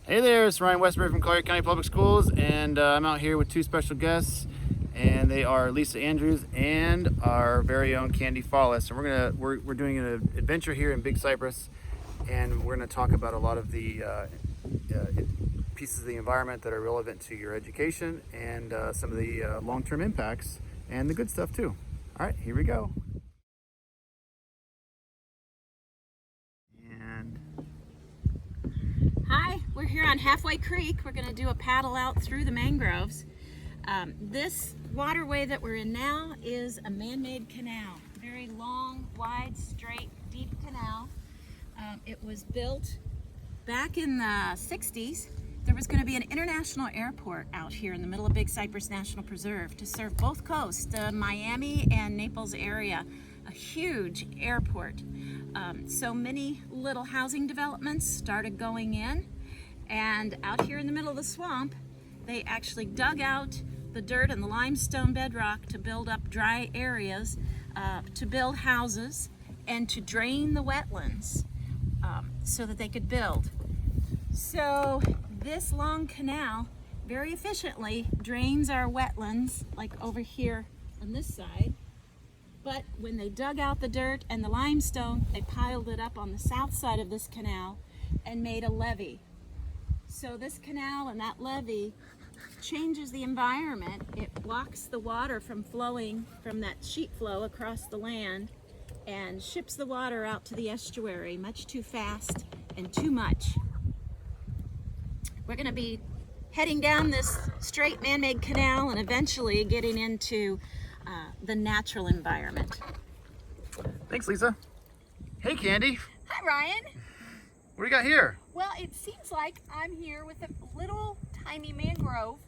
Hey there, it's Ryan Westberry from Kandi Public Schools, and I'm out here with two special guests, and they are Lisa Andrews and our very own Kandi Follis. And we're doing an adventure here in Big Cypress, and we're gonna talk about a lot of the pieces of the environment that are relevant to your education and some of the long-term impacts and the good stuff too. All right, here we go. Hi, we're here on Halfway Creek. We're going to do a paddle out through the mangroves. This waterway that we're in now is a man-made canal. Very long, wide, straight, deep canal. It was built back in the 60s. There was going to be an international airport out here in the middle of Big Cypress National Preserve to serve both coasts, the Miami and Naples area. A huge airport. So many little housing developments started going in, and out here in the middle of the swamp they actually dug out the dirt and the limestone bedrock to build up dry areas, to build houses and to drain the wetlands so that they could build. So this long canal very efficiently drains our wetlands, like over here on this side. But when they dug out the dirt and the limestone, they piled it up on the south side of this canal and made a levee. So this canal and that levee changes the environment. It blocks the water from flowing from that sheet flow across the land and ships the water out to the estuary much too fast and too much. We're going to be heading down this straight man-made canal and eventually getting into the natural environment. Thanks, Lisa. Hey, Kandi. Hi, Ryan. What do you got here? Well, it seems like I'm here with a little tiny mangrove,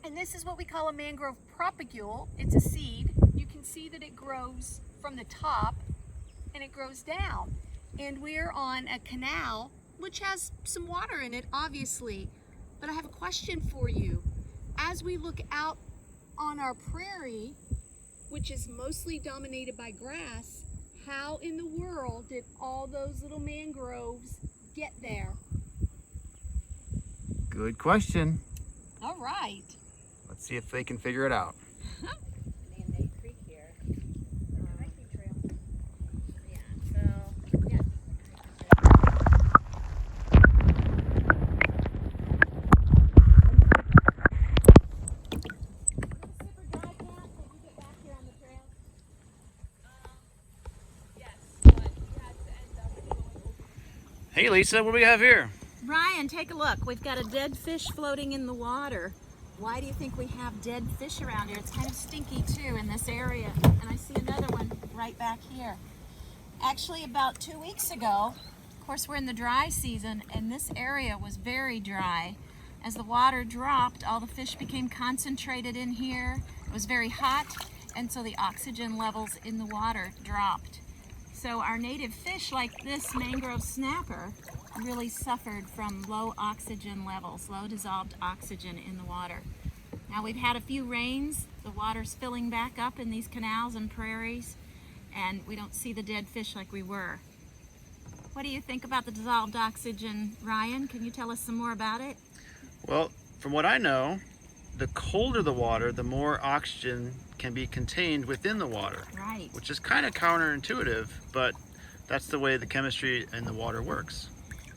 and this is what we call a mangrove propagule. It's a seed. You can see that it grows from the top and it grows down. And we're on a canal which has some water in it, obviously. But I have a question for you. As we look out on our prairie, which is mostly dominated by grass, how in the world did all those little mangroves get there? Good question. All right. Let's see if they can figure it out. Man-made creek here. Hiking trail. Yeah, Hey, Lisa, what do we have here? Ryan, take a look. We've got a dead fish floating in the water. Why do you think we have dead fish around here? It's kind of stinky too in this area. And I see another one right back here. Actually, about 2 weeks ago, of course we're in the dry season, and this area was very dry. As the water dropped, all the fish became concentrated in here. It was very hot, and so the oxygen levels in the water dropped. So our native fish, like this mangrove snapper, really suffered from low oxygen levels, low dissolved oxygen in the water. Now we've had a few rains, the water's filling back up in these canals and prairies, and we don't see the dead fish like we were. What do you think about the dissolved oxygen, Ryan? Can you tell us some more about it? Well, from what I know, the colder the water, the more oxygen can be contained within the water. Right. Which is kind of counterintuitive, but that's the way the chemistry in the water works.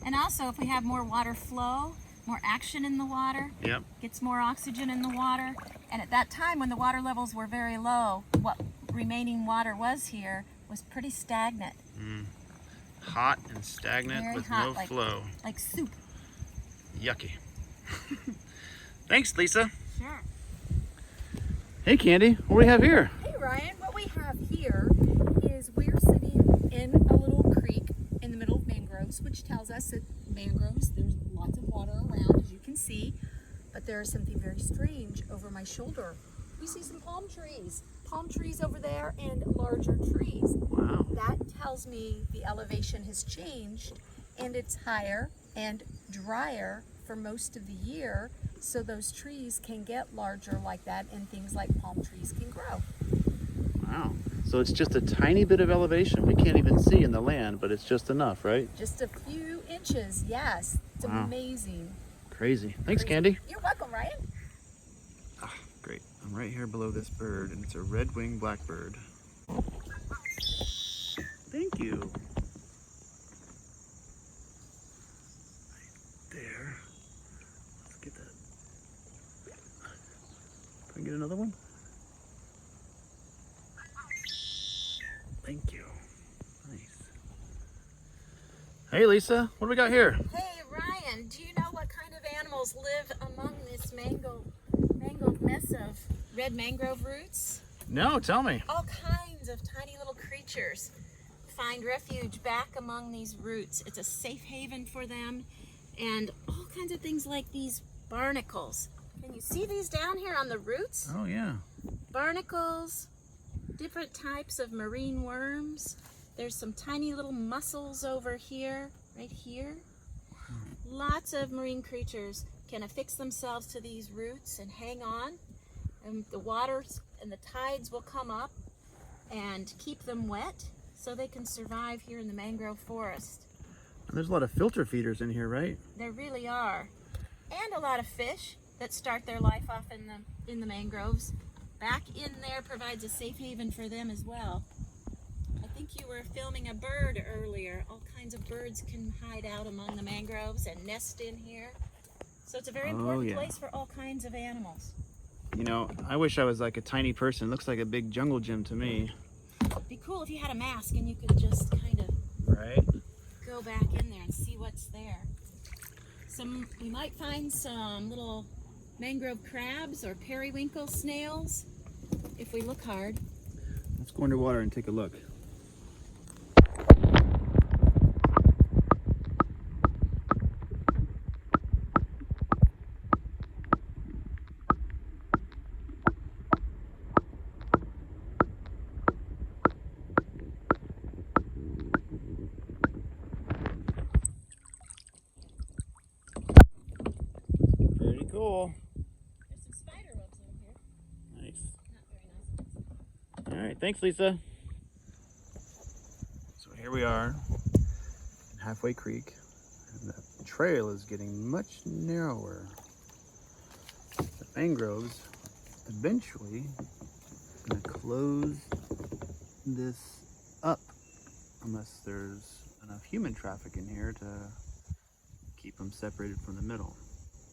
And also, if we have more water flow, more action in the water, Yep. gets more oxygen in the water. And at that time, when the water levels were very low, what remaining water was here was pretty stagnant. Hot and stagnant Very with hot, no flow. Like soup. Yucky. Thanks, Lisa. Sure. Hey, Kandi, what do we have here? Hey, Ryan. What we have here is we're sitting in a little creek in the middle of mangroves, which tells us that mangroves, there's lots of water around, as you can see. But there is something very strange over my shoulder. We see some palm trees over there and larger trees. Wow. That tells me the elevation has changed and it's higher and drier for most of the year, so those trees can get larger like that and things like palm trees can grow. Wow. So it's just a tiny bit of elevation. We can't even see in the land, but it's just enough, right? Just a few inches, yes. It's Wow. amazing. Crazy. Thanks, Crazy. Kandi. You're welcome, Ryan. Ah, great. I'm right here below this bird, and it's a red-winged blackbird. Thank you. Right there. Let's get that. Can I get another one? Thank you. Nice. Hey, Lisa. What do we got here? Hey, Ryan, do you know what kind of animals live among this mangled mess of red mangrove roots? No, tell me. All kinds of tiny little creatures find refuge back among these roots. It's a safe haven for them, and all kinds of things like these barnacles. Can you see these down here on the roots? Oh, yeah. Barnacles, different types of marine worms. There's some tiny little mussels over here, right here. Lots of marine creatures can affix themselves to these roots and hang on, and the waters and the tides will come up and keep them wet so they can survive here in the mangrove forest. And there's a lot of filter feeders in here, right? There really are. And a lot of fish that start their life off in the mangroves. Back in there provides a safe haven for them as well. I think you were filming a bird earlier. All kinds of birds can hide out among the mangroves and nest in here. So it's a very important place for all kinds of animals. You know, I wish I was like a tiny person. It looks like a big jungle gym to me. It'd be cool if you had a mask and you could just kind of Right? go back in there and see what's there. You might find some little mangrove crabs or periwinkle snails if we look hard. Let's go underwater and take a look. Pretty cool. There's some spider webs over here. Nice. Not very nice. All right, thanks, Lisa. So here we are in Halfway Creek, and the trail is getting much narrower. The mangroves eventually going to close this up unless there's enough human traffic in here to keep them separated from the middle.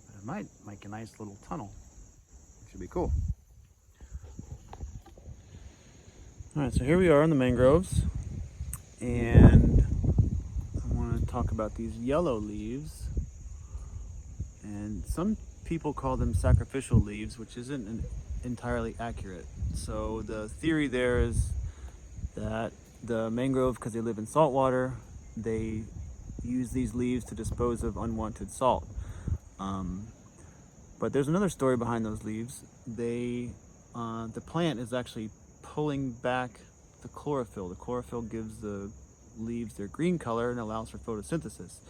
But it might make a nice little tunnel, which would be cool. All right, so here we are in the mangroves, and I want to talk about these yellow leaves. And some people call them sacrificial leaves, which isn't entirely accurate. So the theory there is that the mangrove, because they live in salt water, they use these leaves to dispose of unwanted salt. But there's another story behind those leaves. The plant is actually pulling back the chlorophyll. The chlorophyll gives the leaves their green color and allows for photosynthesis.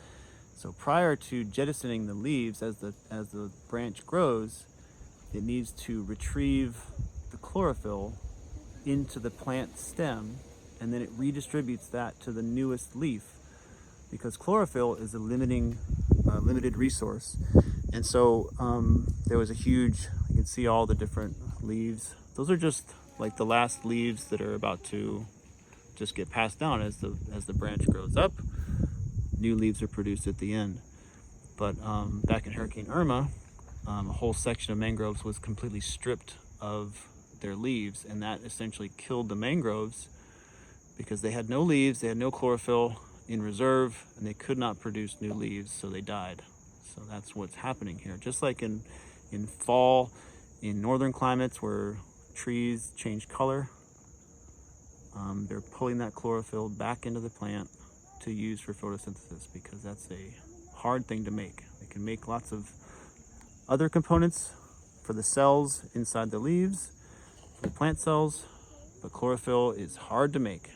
So prior to jettisoning the leaves, as the branch grows, it needs to retrieve the chlorophyll into the plant stem, and then it redistributes that to the newest leaf, because chlorophyll is a limited resource. And so there was a huge, you can see all the different leaves. Those are just like the last leaves that are about to just get passed down as the branch grows up. New leaves are produced at the end. But back in Hurricane Irma, a whole section of mangroves was completely stripped of their leaves, and that essentially killed the mangroves because they had no leaves, they had no chlorophyll in reserve, and they could not produce new leaves, so they died. So that's what's happening here. Just like in fall, in northern climates where trees change color, they're pulling that chlorophyll back into the plant to use for photosynthesis, because that's a hard thing to make. They can make lots of other components for the cells inside the leaves, for the plant cells, but chlorophyll is hard to make.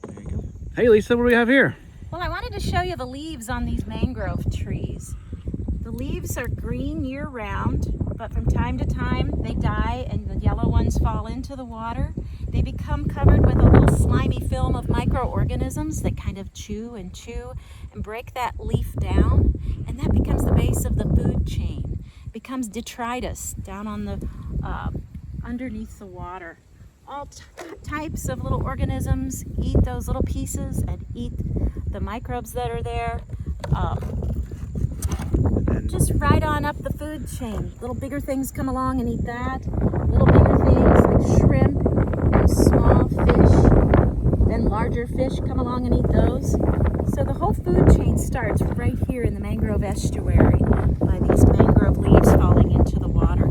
There you go. Hey Lisa, what do we have here? Well, I wanted to show you the leaves on these mangrove trees. The leaves are green year-round, but from time to time they die and the yellow ones fall into the water. they become covered with a little slimy film of microorganisms that kind of chew and break that leaf down, and that becomes the base of the food chain. It becomes detritus down on the underneath the water. All types of little organisms eat those little pieces and eat the microbes that are there. Just right on up the food chain. Little bigger things come along and eat that. Little bigger things like shrimp and small fish. Then larger fish come along and eat those. So the whole food chain starts right here in the mangrove estuary by these mangrove leaves falling into the water.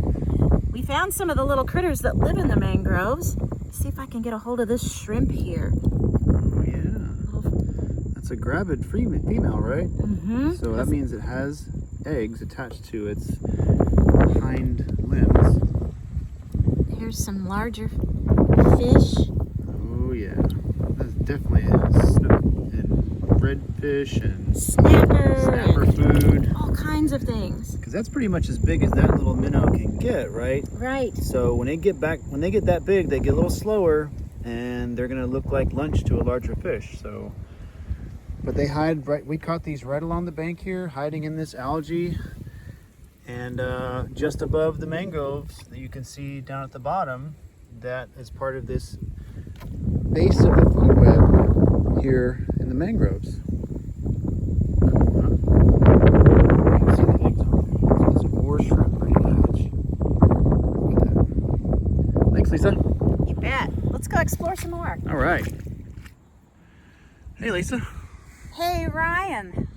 We found some of the little critters that live in the mangroves. Let's see if I can get a hold of this shrimp here. Oh yeah. That's a gravid female, right? Mm-hmm. So that means it has eggs attached to its hind limbs. Here's some larger fish. Oh yeah, that's definitely snook and redfish and snapper food. All kinds of things. Because that's pretty much as big as that little minnow can get, right? Right. So when they get that big, they get a little slower, and they're gonna look like lunch to a larger fish. So. But they hide right. We caught these right along the bank here, hiding in this algae, and just above the mangroves that you can see down at the bottom. That is part of this base of the food web here in the mangroves. You can see the eggs on there. Some more shrimp ready to hatch. Look at that. Thanks, Lisa. You bet. Let's go explore some more. All right. Hey, Lisa. Hey Ryan,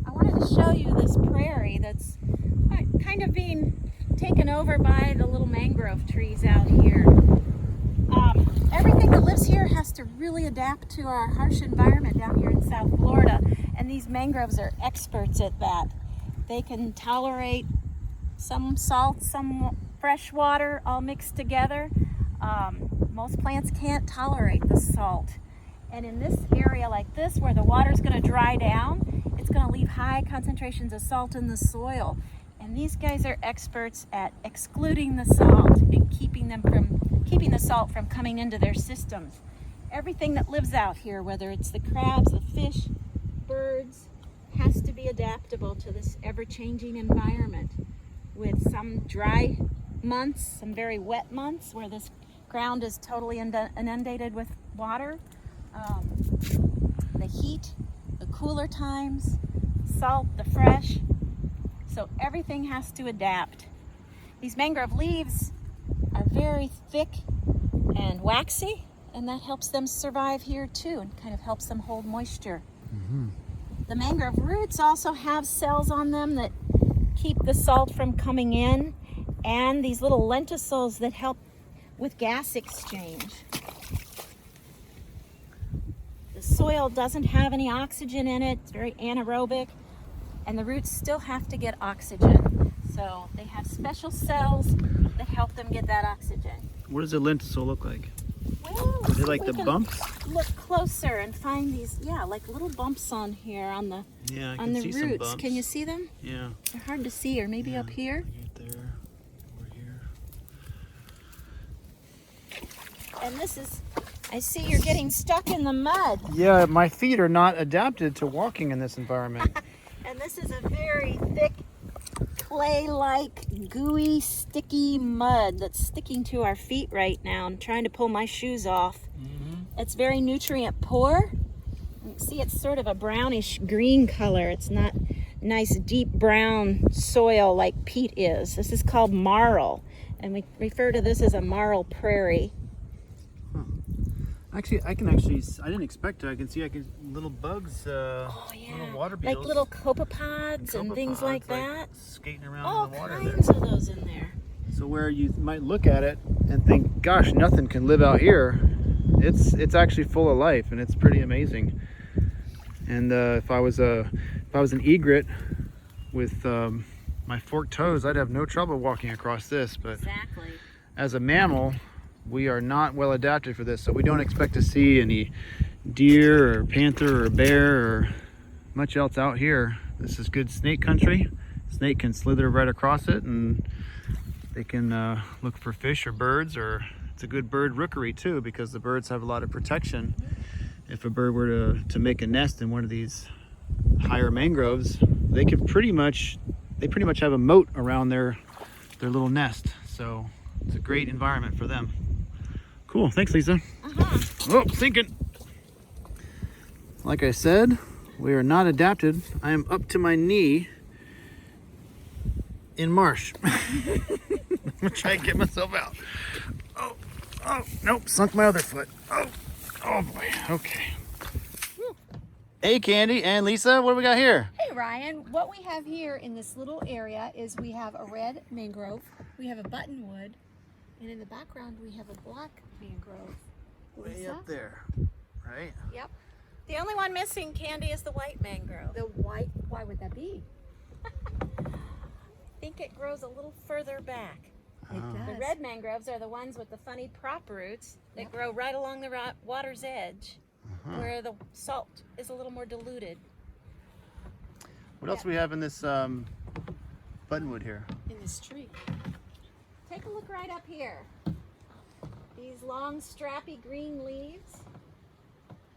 I wanted to show you this prairie that's kind of being taken over by the little mangrove trees out here. Everything that lives here has to really adapt to our harsh environment down here in South Florida, and these mangroves are experts at that. They can tolerate some salt, some fresh water all mixed together. Most plants can't tolerate the salt. And in this area like this, where the water's going to dry down, it's going to leave high concentrations of salt in the soil. And these guys are experts at excluding the salt and keeping the salt from coming into their systems. Everything that lives out here, whether it's the crabs, the fish, birds, has to be adaptable to this ever-changing environment. With some dry months, some very wet months, where this ground is totally inundated with water. The heat, the cooler times, salt, the fresh. So everything has to adapt. These mangrove leaves are very thick and waxy, and that helps them survive here too, and kind of helps them hold moisture. Mm-hmm. The mangrove roots also have cells on them that keep the salt from coming in, and these little lenticels that help with gas exchange. Soil doesn't have any oxygen in it. It's very anaerobic, and the roots still have to get oxygen. So they have special cells that help them get that oxygen. What does a lenticel look like? Well, Is it like the bumps? Look closer and find these, like little bumps on here on the see some roots. bumps. Can you see them? Yeah. They're hard to see, or maybe up here. Right there, over here. And this is, I see you're getting stuck in the mud. Yeah, my feet are not adapted to walking in this environment. And this is a very thick, clay-like, gooey, sticky mud that's sticking to our feet right now. I'm trying to pull my shoes off. Mm-hmm. It's very nutrient poor. You can see it's sort of a brownish green color. It's not nice deep brown soil like peat is. This is called marl, and we refer to this as a marl prairie. Actually, I didn't expect it. I can see little bugs, little water beetles. Like little copepods and things like that. Skating around All in the water kinds of those in there. So where you might look at it and think, gosh, nothing can live out here, it's actually full of life, and it's pretty amazing. And if I was an egret with my forked toes, I'd have no trouble walking across this. But exactly. As a mammal, we are not well adapted for this, so we don't expect to see any deer or panther or bear or much else out here. This is good snake country. Snake can slither right across it, and they can look for fish or birds, or it's a good bird rookery too, because the birds have a lot of protection. If a bird were to make a nest in one of these higher mangroves, they pretty much have a moat around their little nest. So it's a great environment for them. Cool, thanks Lisa. Oh, sinking. Like I said, we are not adapted. I am up to my knee in marsh. I'm gonna try and get myself out. Oh, nope, sunk my other foot. Oh boy, okay. Hey Kandi and Lisa, what do we got here? Hey Ryan, what we have here in this little area is we have a red mangrove, we have a buttonwood, and in the background we have a black mangrove. Way Lisa? up there, right? Yep. The only one missing, Kandi, is the white mangrove. The white, why would that be? I think it grows a little further back. It does. The red mangroves are the ones with the funny prop roots that grow right along the water's edge, where the salt is a little more diluted. What else do we have in this buttonwood here? In this tree. Take a look right up here. These long, strappy green leaves.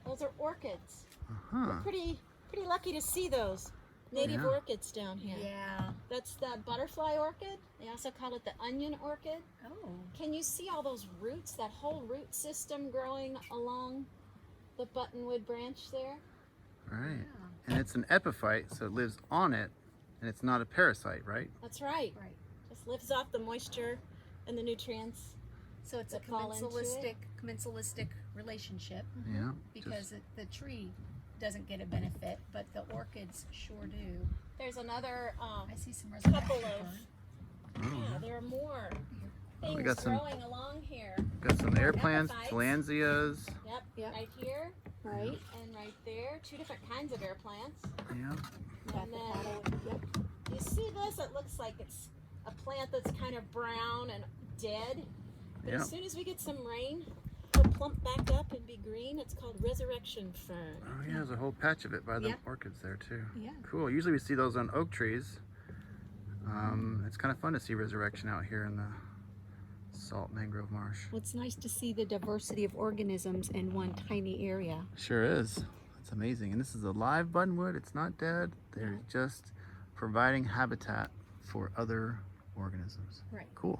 Those are orchids. We're pretty lucky to see those native orchids down here. Yeah. That's the butterfly orchid. They also call it the onion orchid. Oh. Can you see all those roots, that whole root system growing along the buttonwood branch there? Right. Yeah. And it's an epiphyte, so it lives on it, and it's not a parasite, right? That's right. Right. Just lives off the moisture and the nutrients. So it's a That fall into it. commensalistic relationship Yeah. because the tree doesn't get a benefit, but the orchids sure do. There's another I see some couple resurrection of, fern. yeah, there are more we things got some- growing along here. Got some air plants, Epiphytes. tillandsias. Yep, Yep. right here Right. and right there. Two different kinds of air plants. Yeah. And then Yep. you see this? It looks like it's a plant that's kind of brown and dead. But Yeah. as soon as we get some rain, it'll plump back up and be green. It's called resurrection fern. Oh yeah, there's a whole patch of it by the Yep. orchids there too. Yeah. Cool. Usually we see those on oak trees. It's kind of fun to see resurrection out here in the salt mangrove marsh. Well, it's nice to see the diversity of organisms in one tiny area. Sure is. It's amazing. And this is a live buttonwood. It's not dead. They're just providing habitat for other organisms. Right. Cool.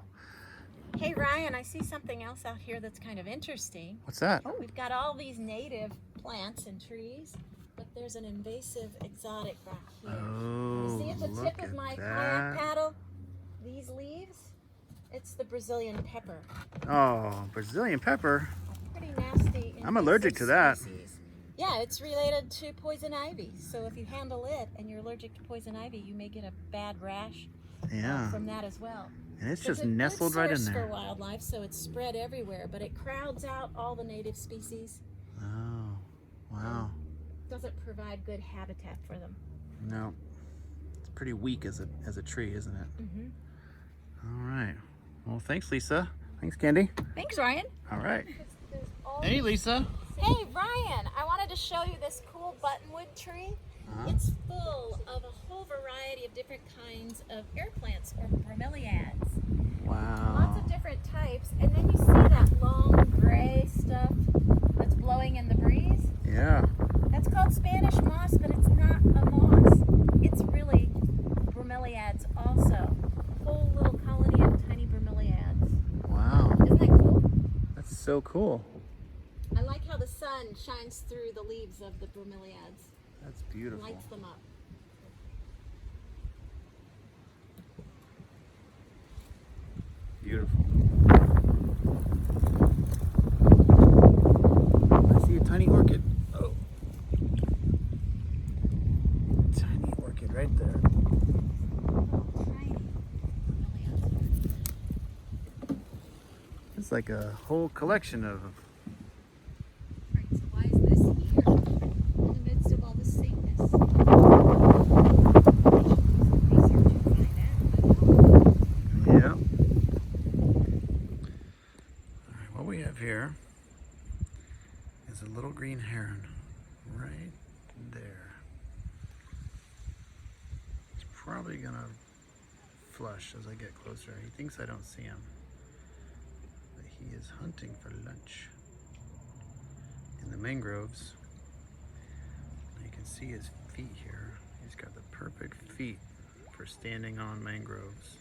Hey Ryan, I see something else out here that's kind of interesting. What's that? Oh. We've got all these native plants and trees, but there's an invasive exotic back here. Oh, See at the look tip of at my kayak that. paddle, these leaves? It's the Brazilian pepper. Oh, Brazilian pepper. Pretty nasty. I'm allergic to that. species. Yeah, it's related to poison ivy. So if you handle it and you're allergic to poison ivy, you may get a bad rash Yeah. from that as well. And it's It's just a good nestled right in source there. for wildlife, so it's spread everywhere, but it crowds out all the native species. Oh, wow. Doesn't provide good habitat for them. No. It's pretty weak as a tree, isn't it? Mm-hmm. All right. Well, thanks, Lisa. Thanks, Kandi. Thanks, Ryan. All right. Hey, Lisa. Hey Ryan, I wanted to show you this cool buttonwood tree. It's full of a whole variety of different kinds of air plants or bromeliads. Wow. Lots of different types. And then you see that long gray stuff that's blowing in the breeze? Yeah. That's called Spanish moss, but it's not a moss. It's really bromeliads also. A whole little colony of tiny bromeliads. Wow. Isn't that cool? That's so cool. I like how the sun shines through the leaves of the bromeliads. That's beautiful. Lights them up. Beautiful. I see a tiny orchid. Oh. Tiny orchid right there. Tiny bromeliads. It's like a whole collection of Right, so why is this here in the midst of all this sameness? Research and find out. Yeah. All right, what we have here is a little green heron right there. He's probably gonna flush as I get closer. He thinks I don't see him, but He is hunting for lunch in the mangroves. You can see his feet here. He's got the perfect feet for standing on mangroves.